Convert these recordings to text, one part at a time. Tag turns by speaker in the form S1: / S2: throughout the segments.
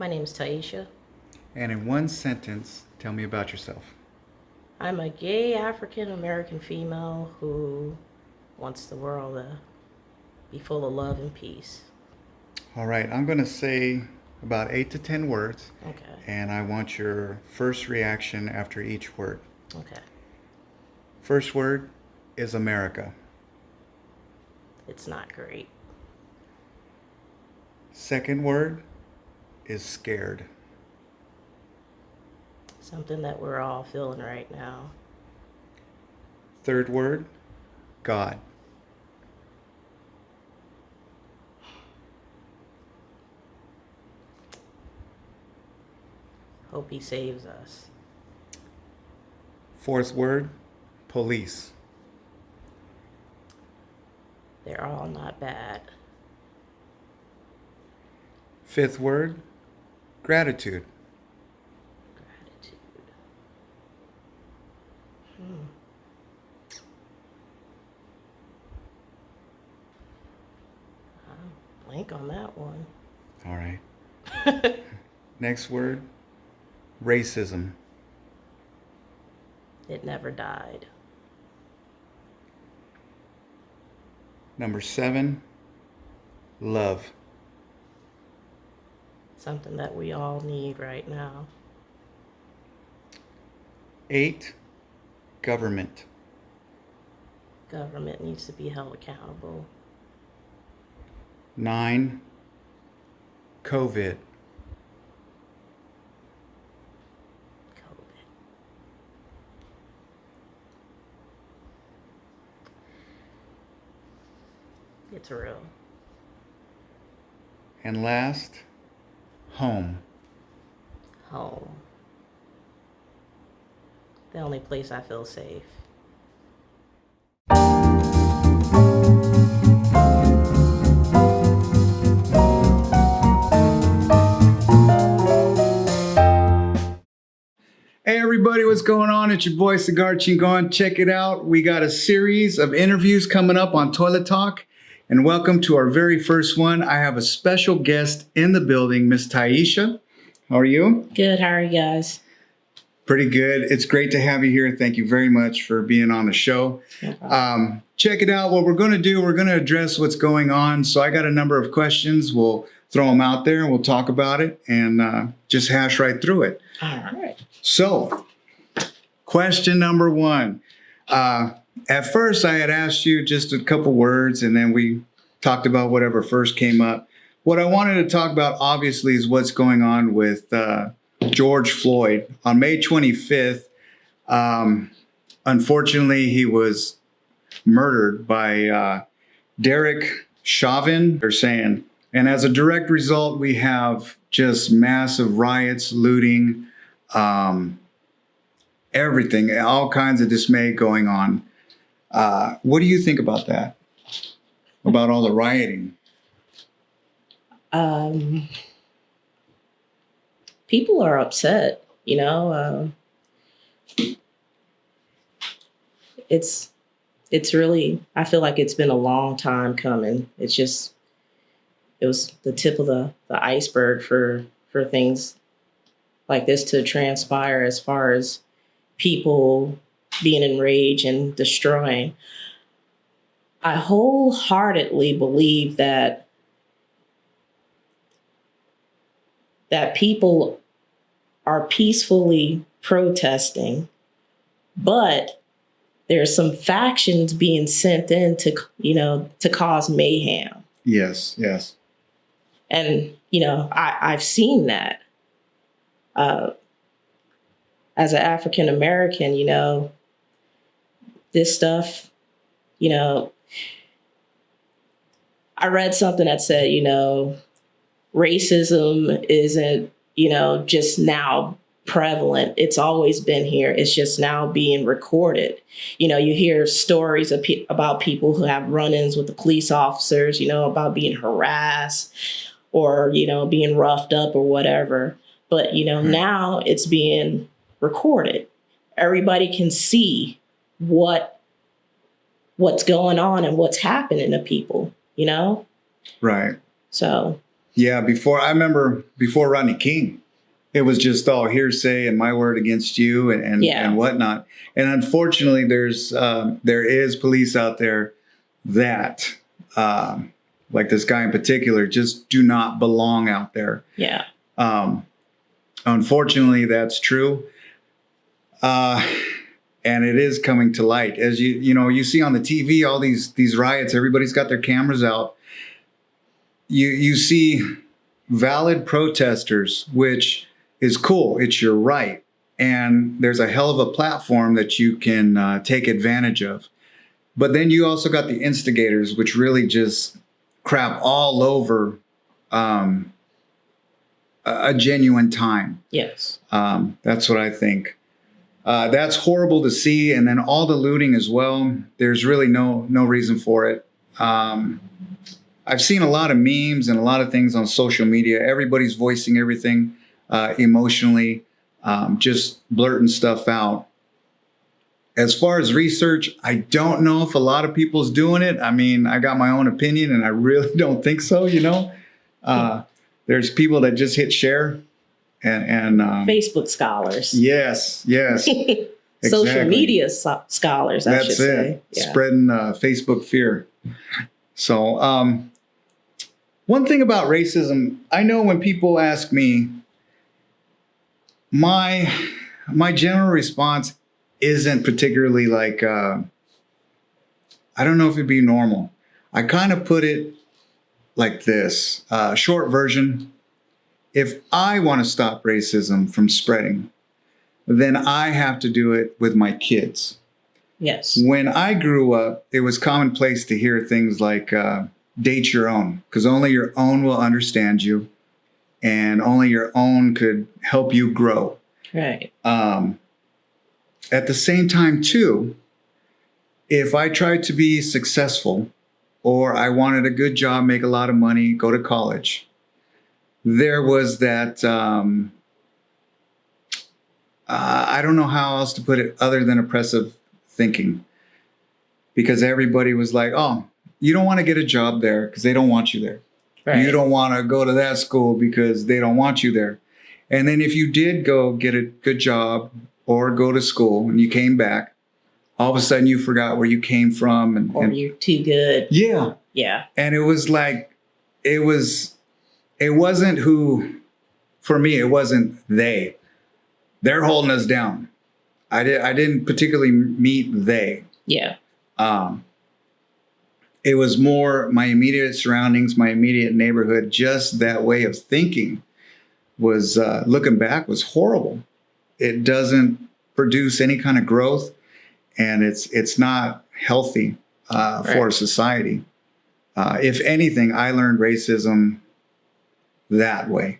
S1: My name is Tiesha.
S2: And in one sentence, tell me about yourself.
S1: I'm a gay African American female who wants the world to be full of love and peace.
S2: All right, I'm going to say about 8 to 10 words,
S1: Okay.
S2: and I want your first reaction after each word.
S1: Okay.
S2: First word is America.
S1: It's not great.
S2: Second word is scared.
S1: Something that we're all feeling right now.
S2: Third word, God.
S1: Hope he saves us.
S2: Fourth word, police.
S1: They're all not bad.
S2: Fifth word, gratitude.
S1: Gratitude. I'm blank on that one.
S2: All right. Next word, racism.
S1: It never died.
S2: Number 7, love.
S1: Something that we all need right now.
S2: 8, government.
S1: Government needs to be held accountable.
S2: 9, COVID.
S1: COVID. It's real.
S2: And last, home.
S1: Home. The only place I feel safe.
S2: Hey everybody, what's going on? It's your boy Cigar Chingon. Check it out. We got a series of interviews coming up on Toilet Talk. And welcome to our very first one. I have a special guest in the building, Miss Tiesha. How are you?
S1: Good. How are you guys?
S2: Pretty good. It's great to have you here. Thank you very much for being on the show.
S1: No
S2: Check it out. What we're going to do, we're going to address what's going on. So I got a number of questions. We'll throw them out there and we'll talk about it and just hash right through it.
S1: All right.
S2: So, question number 1. At first, I had asked you just a couple words, and then we talked about whatever first came up. What I wanted to talk about, obviously, is what's going on with George Floyd. On May 25th, unfortunately, he was murdered by Derek Chauvin, they're saying. And as a direct result, we have just massive riots, looting, everything, all kinds of dismay going on. What do you think about that? About all the rioting?
S1: People are upset. It's really. I feel like it's been a long time coming. It was the tip of the iceberg for things like this to transpire, as far as people being enraged and destroying. I wholeheartedly believe that people are peacefully protesting, but there's some factions being sent in to cause mayhem.
S2: Yes.
S1: And, I've seen that. As an African American, this stuff, I read something that said, racism isn't, just now prevalent. It's always been here. It's just now being recorded. You hear stories about people who have run-ins with the police officers, about being harassed or, being roughed up or whatever. But, now it's being recorded. Everybody can see what's going on and what's happening to people,
S2: Right.
S1: So
S2: Yeah, before Rodney King, it was just all hearsay and my word against you and whatnot. And unfortunately, there is police out there that, like this guy in particular, just do not belong out there.
S1: Yeah.
S2: Unfortunately, that's true. And it is coming to light. As you see on the TV, all these riots, everybody's got their cameras out. You see valid protesters, which is cool. It's your right. And there's a hell of a platform that you can take advantage of. But then you also got the instigators, which really just crap all over a genuine time.
S1: Yes.
S2: That's what I think. That's horrible to see. And then all the looting as well. There's really no reason for it. I've seen a lot of memes and a lot of things on social media. Everybody's voicing everything emotionally, just blurting stuff out. As far as research, I don't know if a lot of people's doing it. I mean, I got my own opinion and I really don't think so, There's people that just hit share and
S1: Facebook scholars.
S2: Yes. Exactly.
S1: Social media scholars, I should say.
S2: Yeah. Spreading Facebook fear. So one thing about racism, I know when people ask me, my general response isn't particularly like, I don't know if it'd be normal. I kind of put it like this, short version. If I want to stop racism from spreading, then I have to do it with my kids.
S1: Yes.
S2: When I grew up, it was commonplace to hear things like date your own, because only your own will understand you and only your own could help you grow.
S1: Right.
S2: At the same time, too, if I tried to be successful or I wanted a good job, make a lot of money, go to college, there was that, I don't know how else to put it other than oppressive thinking, because everybody was like, oh, you don't want to get a job there because they don't want you there. Right. You don't want to go to that school because they don't want you there. And then if you did go get a good job or go to school and you came back, all of a sudden you forgot where you came from.
S1: Or you're too good.
S2: Yeah.
S1: Yeah.
S2: And it was like, it wasn't for me, it wasn't they. They're holding us down. I didn't particularly meet they.
S1: Yeah.
S2: It was more my immediate surroundings, my immediate neighborhood. Just that way of thinking was, looking back, was horrible. It doesn't produce any kind of growth, and it's not healthy for society. If anything, I learned racism that way.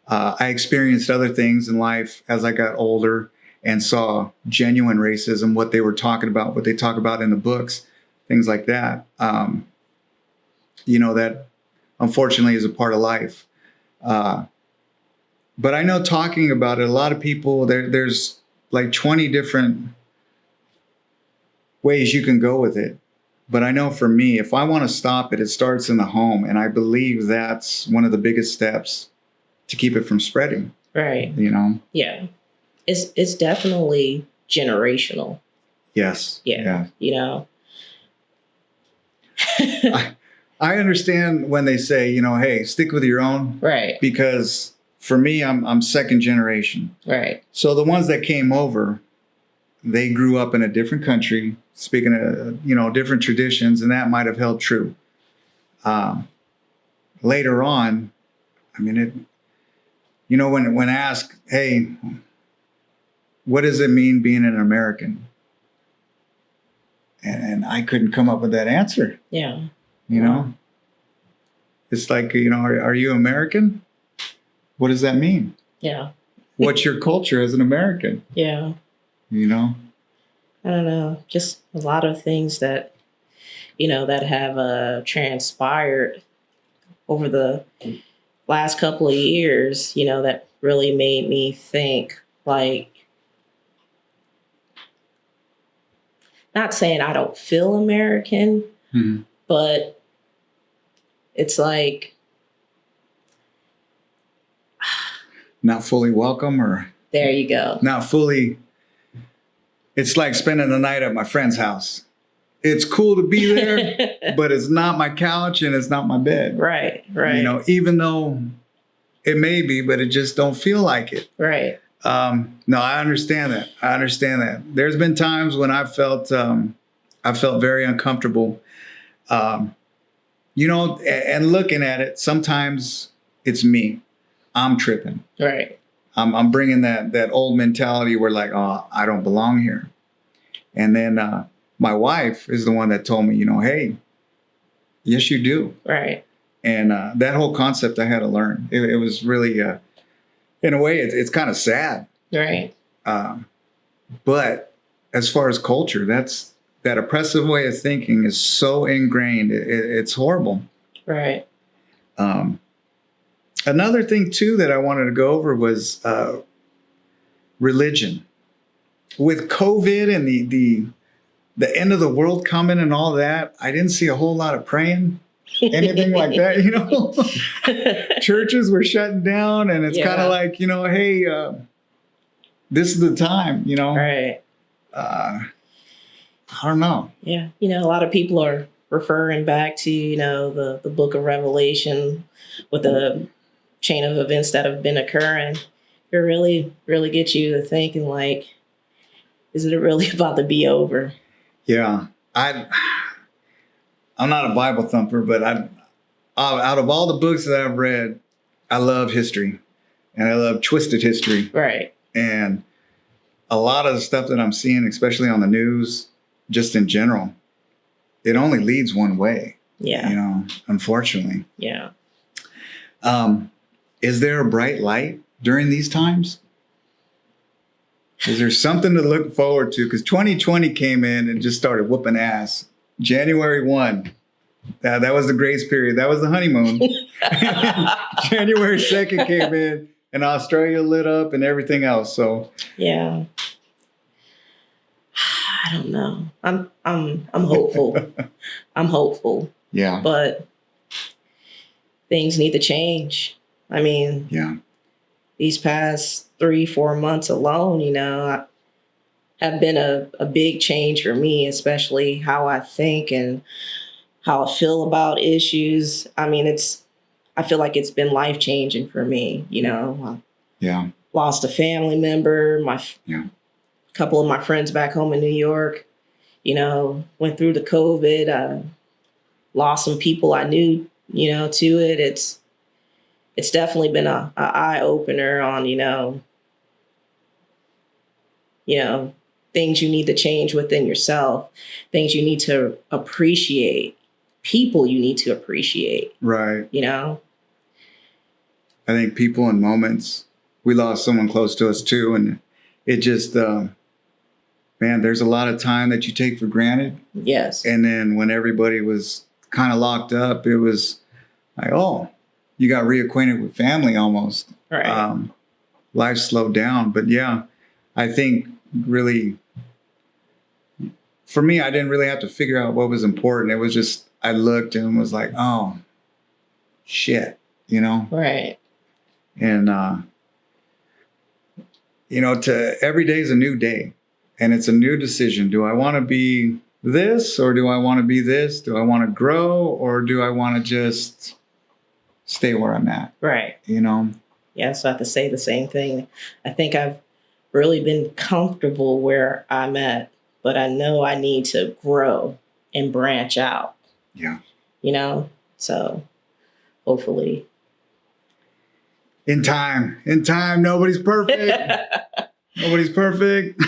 S2: I experienced other things in life as I got older and saw genuine racism, what they were talking about, what they talk about in the books, things like that. That unfortunately is a part of life. But I know talking about it, a lot of people, there's like 20 different ways you can go with it. But I know for me, if I want to stop it, it starts in the home. And I believe that's one of the biggest steps to keep it from spreading.
S1: Right. Yeah. It's definitely generational.
S2: Yes.
S1: Yeah.
S2: I understand when they say, hey, stick with your own.
S1: Right.
S2: Because for me, I'm second generation.
S1: Right.
S2: So the ones that came over, they grew up in a different country, speaking of, different traditions, and that might have held true. Later on, I mean, when asked, hey, what does it mean being an American? And I couldn't come up with that answer.
S1: Yeah.
S2: It's like, are you American? What does that mean?
S1: Yeah.
S2: What's your culture as an American?
S1: Yeah.
S2: I
S1: don't know. Just a lot of things that, that have transpired over the last couple of years, that really made me think, like, not saying I don't feel American, but it's like,
S2: not fully welcome, or
S1: There you go.
S2: not fully. It's like spending the night at my friend's house. It's cool to be there, but it's not my couch and it's not my bed.
S1: Right, right.
S2: You know, even though it may be, but it just don't feel like it.
S1: Right.
S2: No, I understand that. I understand that. There's been times when I felt very uncomfortable. You know, and looking at it, sometimes it's me. I'm tripping.
S1: Right.
S2: I'm bringing that old mentality where like, oh, I don't belong here. And then my wife is the one that told me, you know, hey, yes, you do.
S1: Right.
S2: And that whole concept I had to learn. It was really, in a way, it's kind of sad.
S1: Right.
S2: But as far as culture, that oppressive way of thinking is so ingrained. It's horrible.
S1: Right.
S2: Another thing, too, that I wanted to go over was religion. With COVID and the end of the world coming and all that, I didn't see a whole lot of praying, anything like that, you know. Churches were shutting down, and it's kind of like, you know, hey, this is the time, you know.
S1: Right.
S2: I don't know.
S1: Yeah. You know, a lot of people are referring back to, you know, the book of Revelation with the chain of events that have been occurring. It really, really gets you to thinking, like, is it really about to be over?
S2: Yeah. I'm not a Bible thumper, but out of all the books that I've read, I love history, and I love twisted history.
S1: Right.
S2: And a lot of the stuff that I'm seeing, especially on the news, just in general, it only leads one way.
S1: Yeah.
S2: You know, unfortunately.
S1: Yeah.
S2: Is there a bright light during these times? Is there something to look forward to? Because 2020 came in and just started whooping ass. January 1. That was the grace period. That was the honeymoon. January 2nd came in and Australia lit up and everything else. So
S1: yeah. I don't know. I'm hopeful. I'm hopeful.
S2: Yeah.
S1: But things need to change. I mean,
S2: yeah.
S1: These past 3-4 months alone, you know, have been a big change for me, especially how I think and how I feel about issues. I mean, I feel like it's been life changing for me. You know,
S2: yeah.
S1: Lost a family member, couple of my friends back home in New York, you know, went through the COVID, lost some people I knew, you know, to it. It's definitely been a eye opener on, you know, things you need to change within yourself, things you need to appreciate, people you need to appreciate.
S2: Right.
S1: You know?
S2: I think people and moments. We lost someone close to us too. And it just, man, there's a lot of time that you take for granted.
S1: Yes.
S2: And then when everybody was kind of locked up, it was like, oh, you got reacquainted with family almost.
S1: Right.
S2: Life slowed down. But yeah, I think really, for me, I didn't really have to figure out what was important. It was just, I looked and was like, oh, shit, you know?
S1: Right.
S2: And, you know, every day is a new day and it's a new decision. Do I want to be this or do I want to be this? Do I want to grow or do I want to just stay where I'm at?
S1: Right.
S2: You know?
S1: Yeah, so I have to say the same thing. I think I've really been comfortable where I'm at, but I know I need to grow and branch out.
S2: Yeah.
S1: You know? So hopefully.
S2: In time, nobody's perfect. Nobody's perfect.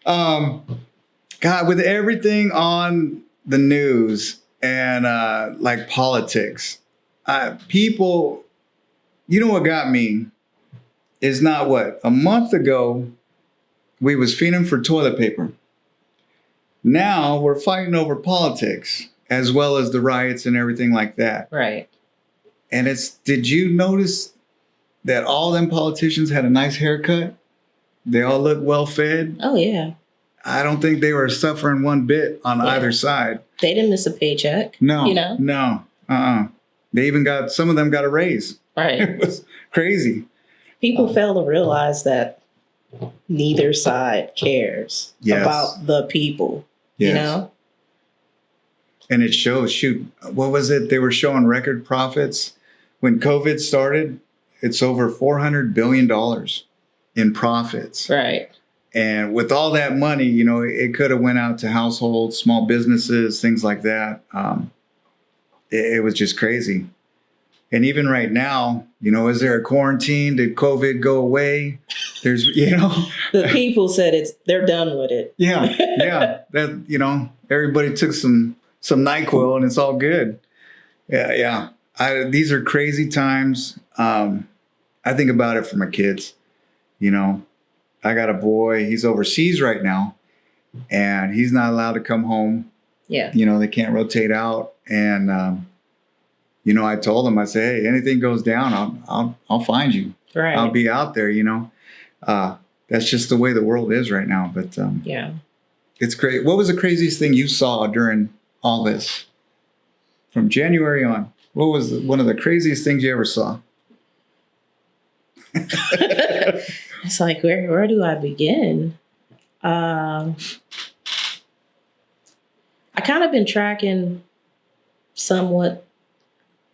S2: God, with everything on the news and like politics, people, you know what got me is not what? A month ago, we was feeding for toilet paper. Now we're fighting over politics as well as the riots and everything like that.
S1: Right.
S2: And did you notice that all them politicians had a nice haircut? They all look well fed.
S1: Oh, yeah.
S2: I don't think they were suffering one bit on either side.
S1: They didn't miss a paycheck.
S2: No.
S1: You know?
S2: No. They even some of them got a raise.
S1: Right.
S2: It was crazy.
S1: People fail to realize that neither side cares about the people, you know?
S2: And it shows, shoot, what was it? They were showing record profits. When COVID started, it's over $400 billion in profits.
S1: Right.
S2: And with all that money, you know, it could have went out to households, small businesses, things like that. It was just crazy. And even right now, you know, is there a quarantine? Did COVID go away? There's, you know,
S1: the people said they're done with it.
S2: Yeah. That, you know, everybody took some NyQuil and it's all good. Yeah. These are crazy times. I think about it for my kids. You know, I got a boy, he's overseas right now and he's not allowed to come home.
S1: Yeah.
S2: You know, they can't rotate out. And, you know, I told him, I said, hey, anything goes down, I'll find you.
S1: Right.
S2: I'll be out there, you know. That's just the way the world is right now. But
S1: yeah,
S2: it's great. What was the craziest thing you saw during all this from January on? What was one of the craziest things you ever saw?
S1: It's like, where do I begin? I kind of been tracking somewhat,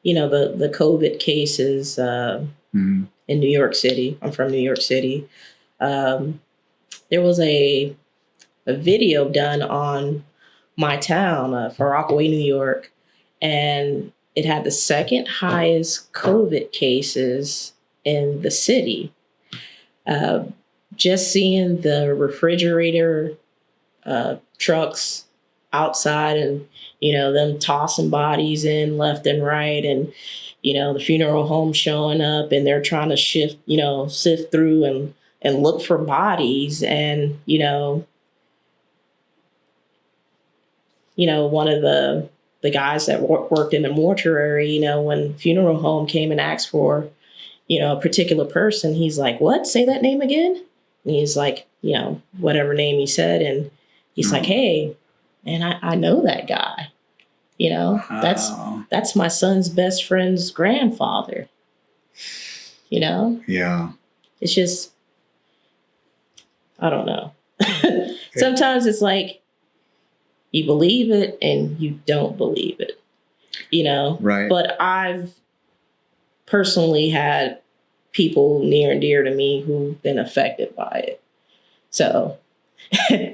S1: you know, the COVID cases in New York City. I'm from New York City. There was a video done on my town, Far Rockaway, New York, and it had the second highest COVID cases in the city. Just seeing the refrigerator trucks outside and, you know, them tossing bodies in left and right, and, you know, the funeral home showing up and they're trying to sift through and look for bodies. And, you know, one of the guys that worked in the mortuary, you know, when funeral home came and asked for, you know, a particular person, he's like, what? Say that name again? And he's like, you know, whatever name he said. And he's like, hey, and I know that guy, you know, that's my son's best friend's grandfather, you know?
S2: Yeah.
S1: It's just, I don't know. Sometimes it's like, you believe it and you don't believe it, you know?
S2: Right.
S1: But I've personally had people near and dear to me who've been affected by it. So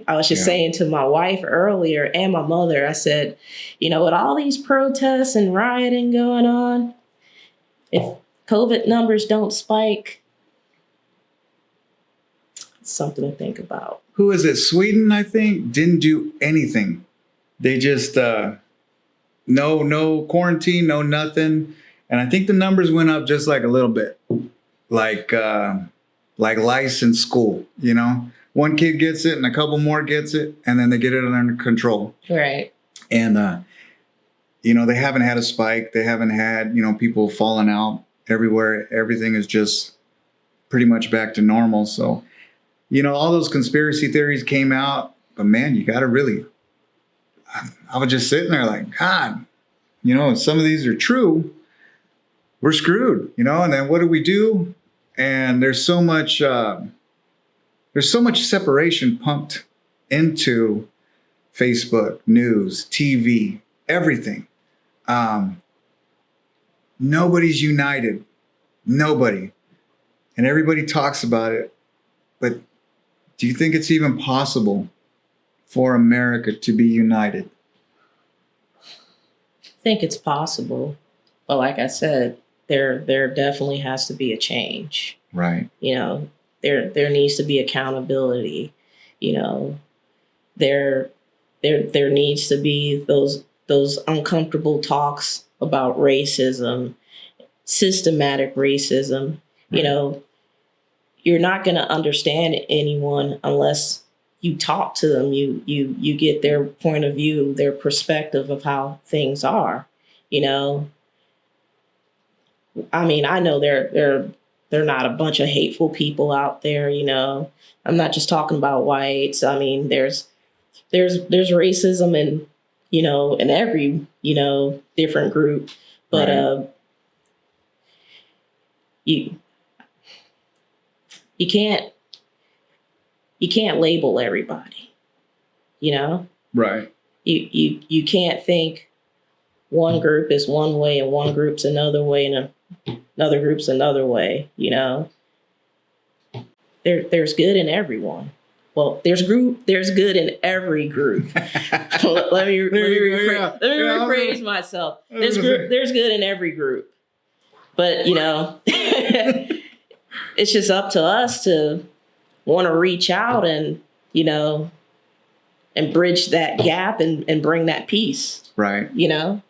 S1: I was just saying to my wife earlier and my mother, I said, you know, with all these protests and rioting going on, if COVID numbers don't spike, it's something to think about.
S2: Who is it? Sweden, I think, didn't do anything. They just, no quarantine, no nothing. And I think the numbers went up just like a little bit, like lice in school, you know? One kid gets it and a couple more gets it, and then they get it under control.
S1: Right.
S2: And, you know, they haven't had a spike. They haven't had, you know, people falling out everywhere. Everything is just pretty much back to normal. So, you know, all those conspiracy theories came out, but man, you got to really, I was just sitting there like, God, you know, if some of these are true, we're screwed, you know. And then what do we do? And there's so much separation pumped into Facebook, news, TV, everything. Nobody's united. Nobody. And everybody talks about it. But do you think it's even possible for America to be united?
S1: I think it's possible. But like I said, there definitely has to be a change.
S2: Right.
S1: You know, there needs to be accountability. You know, there needs to be those uncomfortable talks about racism, systematic racism. Right. You know, you're not going to understand anyone unless you talk to them. You get their point of view, their perspective of how things are. You know, I mean, I know they're not a bunch of hateful people out there. You know, I'm not just talking about whites. I mean, there's racism in, you know, in every, you know, different group. But
S2: Right.
S1: You you can't label everybody, you know?
S2: Right.
S1: You can't think one group is one way and one group's another way and another group's another way, you know? There's good in everyone. Well, there's good in every group. let me rephrase myself. There's good in every group. But, you know, it's just up to us to want to reach out and, you know, and bridge that gap and bring that peace.
S2: Right.
S1: You know?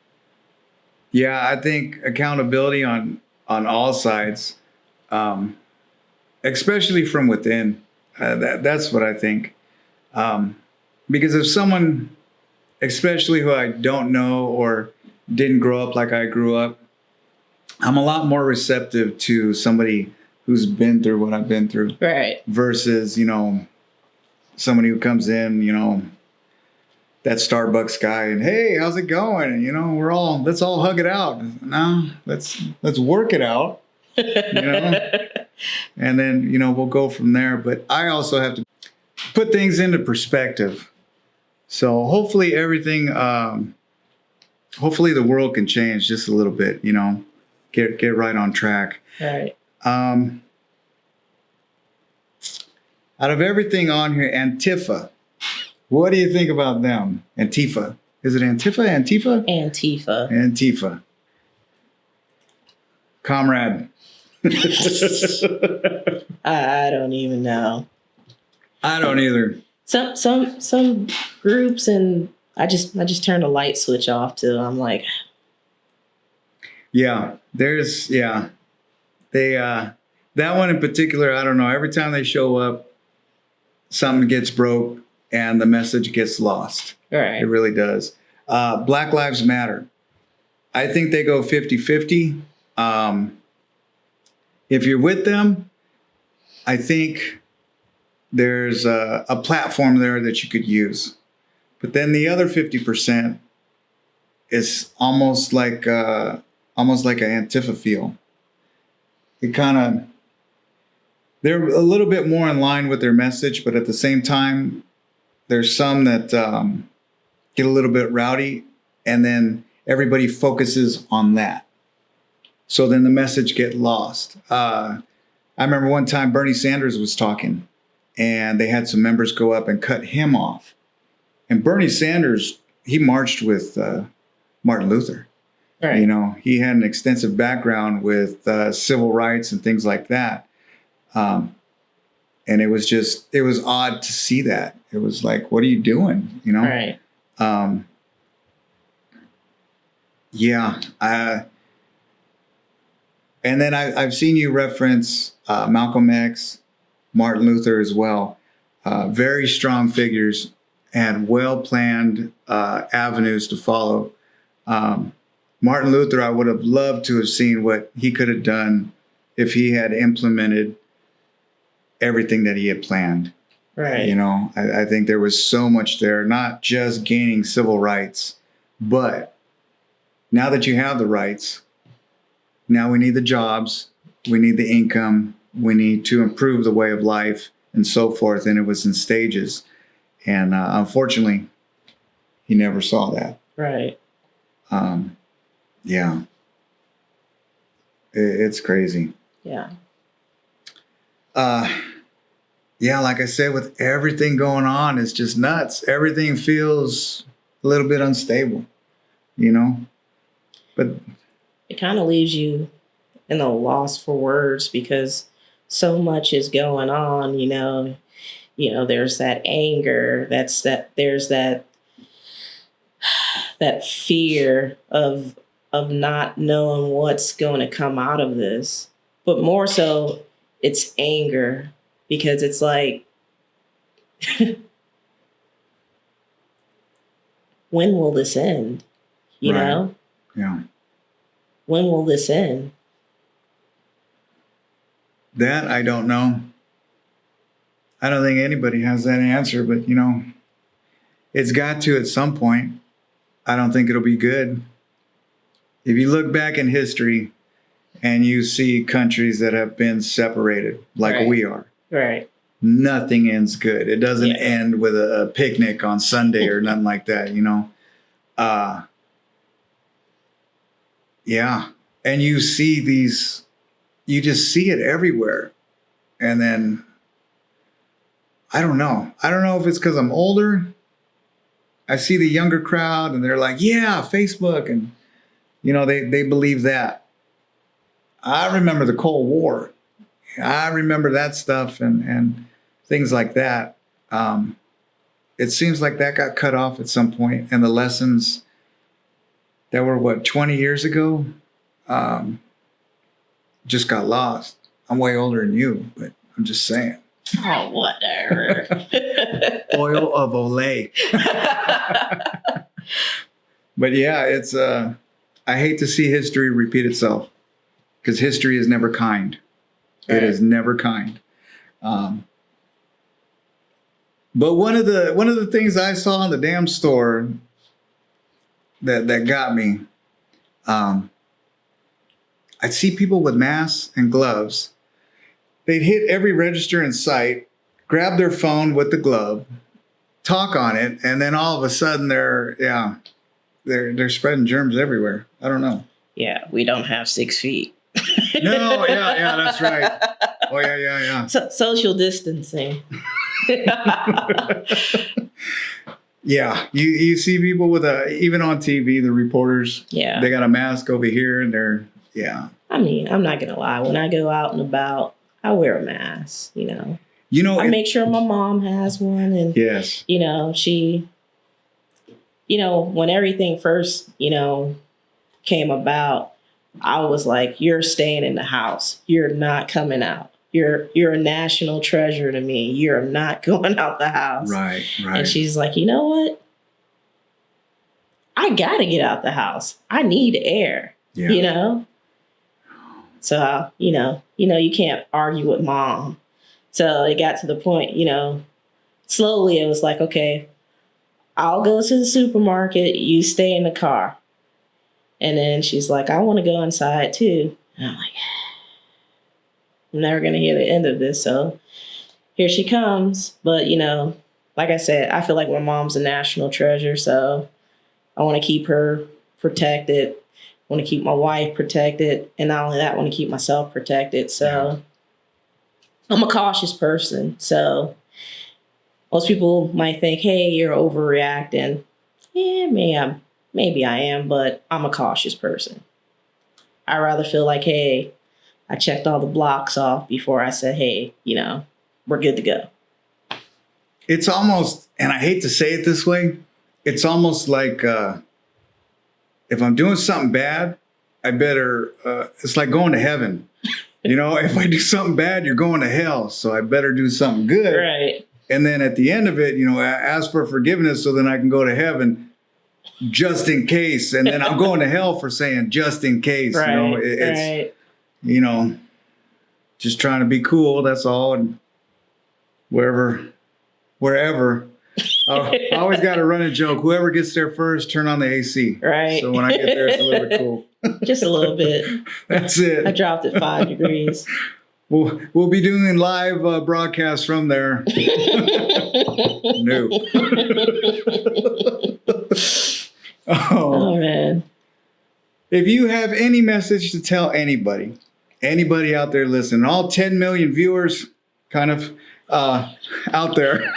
S2: Yeah, I think accountability on all sides, especially from within. That's what I think. Because if someone, especially who I don't know or didn't grow up like I grew up, I'm a lot more receptive to somebody who's been through what I've been through.
S1: Right.
S2: Versus, you know, somebody who comes in, you know, that Starbucks guy and, hey, how's it going? And, you know, let's all hug it out. No, let's work it out, you know, and then, you know, we'll go from there. But I also have to put things into perspective. So hopefully hopefully the world can change just a little bit, you know, get right on track.
S1: Right.
S2: Out of everything on here, Antifa. What do you think about them? Antifa. Is it Antifa? Antifa. Comrade.
S1: I don't even know.
S2: I don't either.
S1: Some groups, and I just turn the light switch off too. I'm like,
S2: yeah, they that one in particular, I don't know. Every time they show up, something gets broke and the message gets lost.
S1: right.
S2: It really does. Black Lives Matter. I think they go 50-50. If you're with them, I think there's a platform there that you could use. But then the other 50% is almost like an Antifa feel. It kind of, they're a little bit more in line with their message, but at the same time, there's some that get a little bit rowdy, and then everybody focuses on that. So then the message get lost. I remember one time Bernie Sanders was talking, and they had some members go up and cut him off. And Bernie Sanders, he marched with Martin Luther.
S1: Right.
S2: You know, he had an extensive background with civil rights and things like that. And it was odd to see that. It was like, what are you doing? You know?
S1: Right.
S2: Yeah. And then I've seen you reference Malcolm X, Martin Luther as well. Very strong figures and well-planned avenues to follow. Martin Luther, I would have loved to have seen what he could have done if he had implemented everything that he had planned.
S1: Right.
S2: You know, I think there was so much there, not just gaining civil rights, but now that you have the rights, now we need the jobs, we need the income, we need to improve the way of life and so forth. And it was in stages. And unfortunately, he never saw that.
S1: Right.
S2: Yeah. It's crazy.
S1: Yeah.
S2: Yeah, like I said, with everything going on, it's just nuts. Everything feels a little bit unstable, you know? But
S1: it kind of leaves you in a loss for words because so much is going on, you know, there's that anger, there's that fear of not knowing what's going to come out of this. But more so, it's anger because it's like, when will this end? You
S2: Right.
S1: know?
S2: Yeah.
S1: When will this end?
S2: That I don't know. I don't think anybody has that answer, but you know, it's got to at some point. I don't think it'll be good. if you look back in history and you see countries that have been separated like we are,
S1: right,
S2: nothing ends good. It doesn't end with a picnic on Sunday or nothing like that, you know? Yeah. And you see these, you just see it everywhere. And then, I don't know. I don't know if it's because I'm older. I see the younger crowd and they're like, yeah, Facebook. And, you know, they believe that. I remember the Cold War. I remember that stuff and things like that. It seems like that got cut off at some point, and the lessons that were 20 years ago, just got lost. I'm way older than you, but I'm just saying.
S1: Oh, whatever.
S2: Oil of Olay. But yeah, it's I hate to see history repeat itself, because history is never kind. It is never kind. But one of the things I saw in the damn store that got me, I'd see people with masks and gloves. They'd hit every register in sight, grab their phone with the glove, talk on it, and then all of a sudden they're spreading germs everywhere. I don't know.
S1: Yeah, we don't have 6 feet.
S2: No, yeah, that's right. Oh, yeah.
S1: Social distancing.
S2: Yeah, you see people with even on TV, the reporters, they got a mask over here and they're, I
S1: mean, I'm not going to lie. When I go out and about, I wear a mask, you know. I make sure my mom has one. And, you know, she, you know, when everything first, you know, came about, I was like, you're staying in the house. You're not coming out. You're a national treasure to me. You're not going out the house.
S2: Right.
S1: And she's like, you know what? I got to get out the house. I need air, you know? So, you know, you can't argue with mom. So it got to the point, you know, slowly it was like, okay, I'll go to the supermarket. You stay in the car. And then she's like, I want to go inside too. And I'm like, I'm never going to hear the end of this. So here she comes. But, you know, like I said, I feel like my mom's a national treasure. So I want to keep her protected. I want to keep my wife protected. And not only that, I want to keep myself protected. So I'm a cautious person. So most people might think, hey, you're overreacting. Yeah, maybe I am, but I'm a cautious person. I rather feel like, hey, I checked all the blocks off before I said, hey, you know, we're good to go.
S2: It's almost, and I hate to say it this way, it's almost like if I'm doing something bad, I better, it's like going to heaven. You know, if I do something bad, you're going to hell. So I better do something good.
S1: Right.
S2: And then at the end of it, you know, ask for forgiveness so then I can go to heaven. Just in case. And then I'm going to hell for saying just in case.
S1: Right,
S2: you know, it's, you know, just trying to be cool. That's all. And wherever. I always got to run a joke. Whoever gets there first, turn on the AC.
S1: Right.
S2: So when I get there, it's a little bit cool.
S1: Just a little bit.
S2: That's it.
S1: I dropped it 5 degrees.
S2: We'll be doing live broadcasts from there. No.
S1: Oh, man.
S2: If you have any message to tell anybody out there listening, all 10 million viewers kind of out there,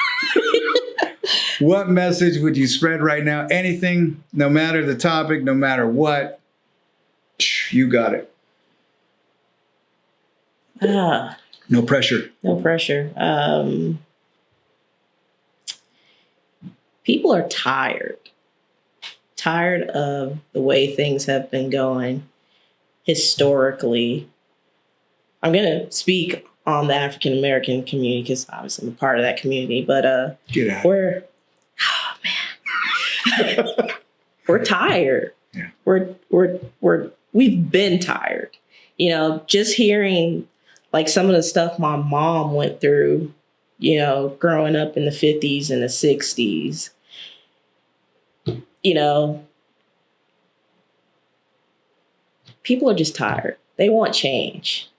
S2: what message would you spread right now? Anything, no matter the topic, no matter what, you got it. No pressure.
S1: No pressure. People are tired of the way things have been going historically. I'm going to speak on the African American community because obviously I'm a part of that community, but
S2: get out.
S1: We're tired. Yeah. We've been tired. You know, just hearing like some of the stuff my mom went through, you know, growing up in the 50s and the 60s. You know, people are just tired. They want change.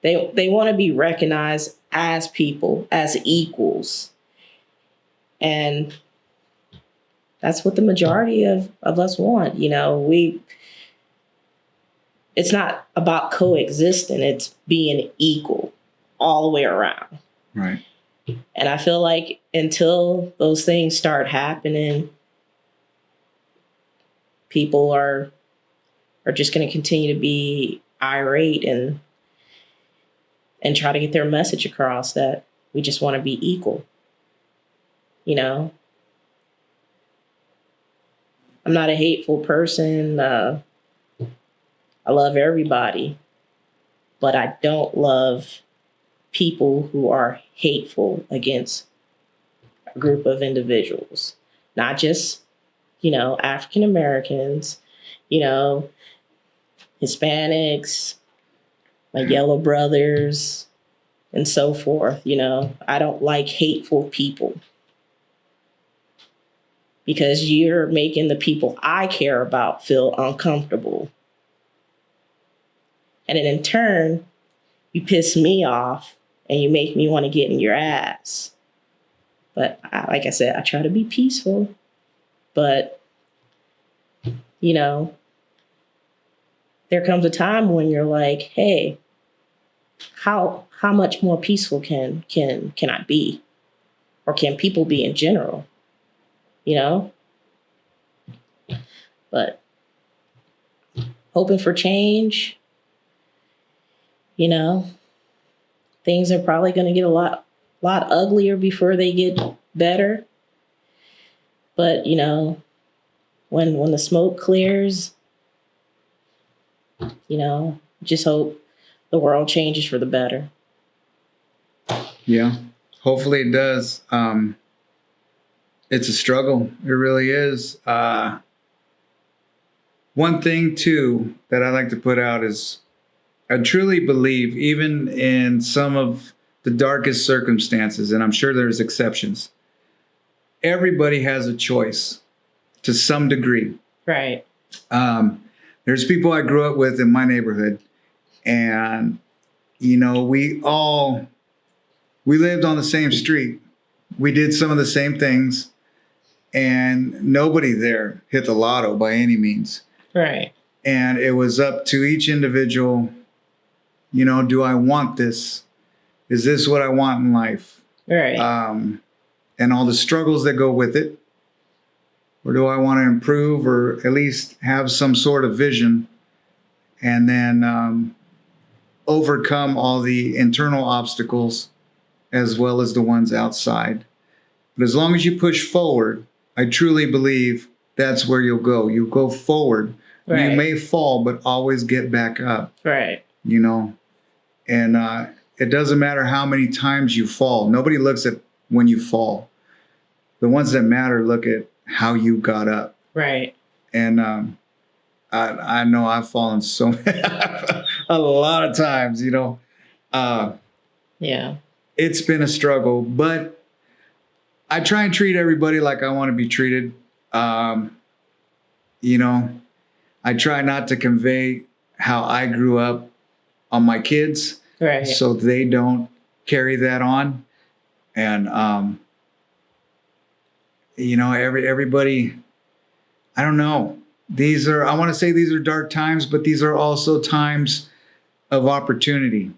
S1: They want to be recognized as people, as equals. And that's what the majority of us want. You know, it's not about coexisting, it's being equal all the way around.
S2: Right.
S1: And I feel like until those things start happening, people are just going to continue to be irate and try to get their message across that we just want to be equal. You know, I'm not a hateful person. I love everybody, but I don't love people who are hateful against a group of individuals, not just, you know, African Americans, you know, Hispanics, my yellow brothers, and so forth. You know, I don't like hateful people because you're making the people I care about feel uncomfortable. And then in turn, you piss me off and you make me want to get in your ass. But like I said, I try to be peaceful. But, you know, there comes a time when you're like, hey, how much more peaceful can I be? Or can people be in general? You know? But hoping for change, you know, things are probably going to get a lot uglier before they get better. But, you know, when the smoke clears, you know, just hope the world changes for the better.
S2: Yeah, hopefully it does. It's a struggle. It really is. One thing, too, that I like to put out is I truly believe, even in some of the darkest circumstances, and I'm sure there's exceptions, everybody has a choice to some degree.
S1: Right.
S2: There's people I grew up with in my neighborhood, and, you know, we lived on the same street. We did some of the same things, and nobody there hit the lotto by any means.
S1: Right.
S2: And it was up to each individual, you know, do I want this? Is this what I want in life?
S1: Right.
S2: And all the struggles that go with it. Or do I want to improve or at least have some sort of vision and then overcome all the internal obstacles as well as the ones outside? But as long as you push forward, I truly believe that's where you'll go. You'll go forward. Right. You may fall, but always get back up.
S1: Right.
S2: You know, and it doesn't matter how many times you fall. Nobody looks at when you fall. The ones that matter look at how you got up.
S1: Right.
S2: And I know I've fallen so a lot of times, you know.
S1: Yeah.
S2: It's been a struggle, but I try and treat everybody like I want to be treated. You know, I try not to convey how I grew up on my kids,
S1: right,
S2: so they don't carry that on. And you know, everybody, I don't know. I want to say these are dark times, but these are also times of opportunity.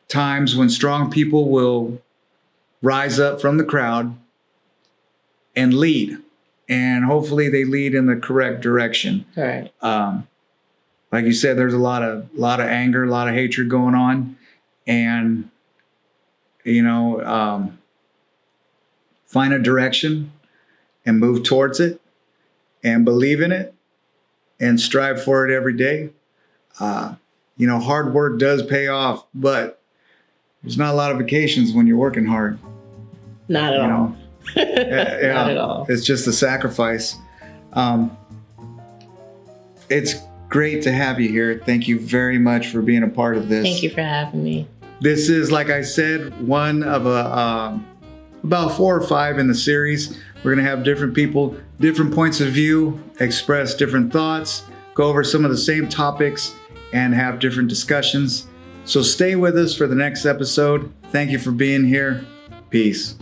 S2: Times when strong people will rise up from the crowd and lead. And hopefully they lead in the correct direction.
S1: Right.
S2: Like you said, there's a lot of anger, a lot of hatred going on. And, you know, find a direction and move towards it and believe in it and strive for it every day. You know, hard work does pay off, but there's not a lot of vacations when you're working hard.
S1: Not at all.
S2: Yeah,
S1: not at all.
S2: It's just a sacrifice. It's great to have you here. Thank you very much for being a part of this.
S1: Thank you for having me.
S2: This is, like I said, one of about 4 or 5 in the series. We're going to have different people, different points of view, express different thoughts, go over some of the same topics and have different discussions. So stay with us for the next episode. Thank you for being here. Peace.